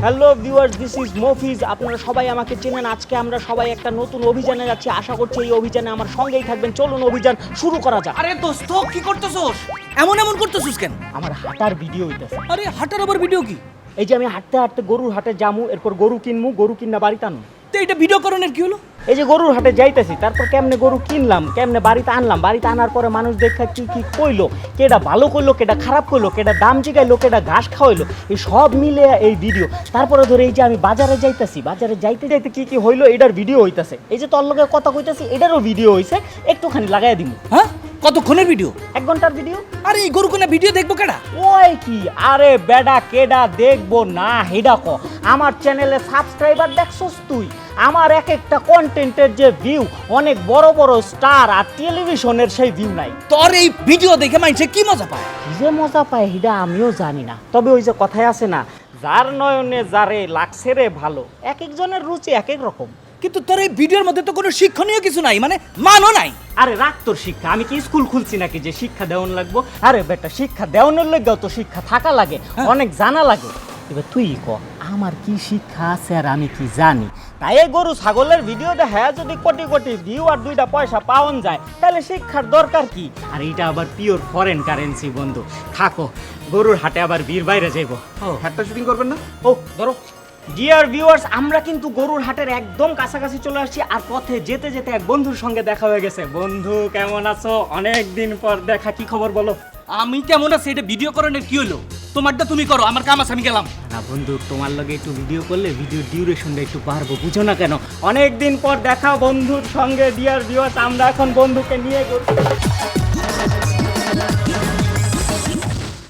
Hello viewers, this is Mofiz. আপনারা সবাই আমাকে চেনেন। আজকে আমরা সবাই একটা নতুন অভিযানে যাচ্ছি। আশা করছি এই অভিযানে আমার সঙ্গেই থাকবেন। চলুন অভিযান শুরু করা যাক। আরে দোস্ত কি করতেছস? এমন করতেছস কেন? আমার হাঁটার ভিডিও হইতেছে। আরে হাঁটার আবার ভিডিও কি? এই যে আমি হাঁটতে হাঁটতে গরুর হাটে যামু, এরপর গরু কিনমু, গরু কিনা বাড়িতে আনমু। তো এটা ভিডিও করণের কি হলো? এই যে গরুর হাটে যাইতেছি, তারপর কেমনে গরু কিনলাম, কেমনে বাড়িতে আনলাম, বাড়িতে আনার পরে মানুষ দেখা কি কি কইলো, কেডা ভালো কইলো, কেডা খারাপ কইলো, কেডা দাম জিগাইলো, কেডা ঘাস খাওয়াইলো, এই সব মিলে এই ভিডিও। তারপরে ধরে এই যে আমি বাজারে যাইতেছি, বাজারে যাইতে যাইতে কি কি হইলো এটার ভিডিও হইতাছে। এই যে তোর লগে কথা কইতাছি এটারও ভিডিও হইছে, একটুখানি লাগাই দিমু। হ্যাঁ, কতক্ষণের ভিডিও? 1 ঘন্টার ভিডিও। আরে এই গরু কোনা ভিডিও দেখবো কেডা? ওই কি, আরে বেডা কেডা দেখবো না হেডা ক। আমার চ্যানেলে সাবস্ক্রাইবার দেখছস তুই? আমার এক একটা কন্টেন্টের যে ভিউ, অনেক বড় বড় স্টার আর টেলিভিশনের সেই ভিউ নাই। তোর এই ভিডিও দেখে মানুষে কি মজা পায়? কি যে মজা পায় হিডা আমিও জানি না। তবে ওই যে কথায় আছে না, যার নয়নে যারে লাগছে রে ভালো, এক একজনের রুচি এক এক রকম। কিন্তু তোর এই ভিডিওর মধ্যে তো কোনো শিক্ষণীয় কিছু নাই, মানে মানও নাই। আরে রাখ তোর শিক্ষা, আমি কি স্কুল খুলছি নাকি যে শিক্ষা দেওয়ান লাগবো? আরে বেটা, শিক্ষা দেওয়ানোর লাগেও তো শিক্ষা থাকা লাগে, অনেক জানা লাগে। এবার তুই ক, আমার কি শিক্ষা আছে আর আমি কি জানি? তাই এই গরু ছাগলের ভিডিও দেখা যদি কোটি কোটি ভিউ আর 2টা পয়সা পাওয়ান যায়, তাহলে শিক্ষার দরকার কি? আর এটা আবার পিওর ফরেন কারেন্সি বন্ধু। থাকো, গরুর হাটে আবার বীর বাইরে যাইবো। হ্যাটটা শুটিং করবেন না? ও ধরো। ডিয়ার ভিউয়ার্স, আমরা কিন্তু গরুর হাটের একদম কাছাকাছি চলে আসছি। আর পথে যেতে যেতে এক বন্ধুর সঙ্গে দেখা হয়ে গেছে। বন্ধু কেমন আছো? অনেক দিন পর দেখা, কি খবর বলো? আমি কেমন আছি এটা ভিডিও করণের কি হলো? তোমারটা তুমি করো, আমার কাম আছে, আমি গেলাম। না বন্ধু, তোমার লগে একটু ভিডিও করলে ভিডিও ডিউরেশনটা একটু বাড়বো, বুঝো না কেন? অনেক দিন পর দেখা বন্ধুর সঙ্গে। ডিয়ার ভিউয়ার্স, আমরা এখন বন্ধুকে নিয়ে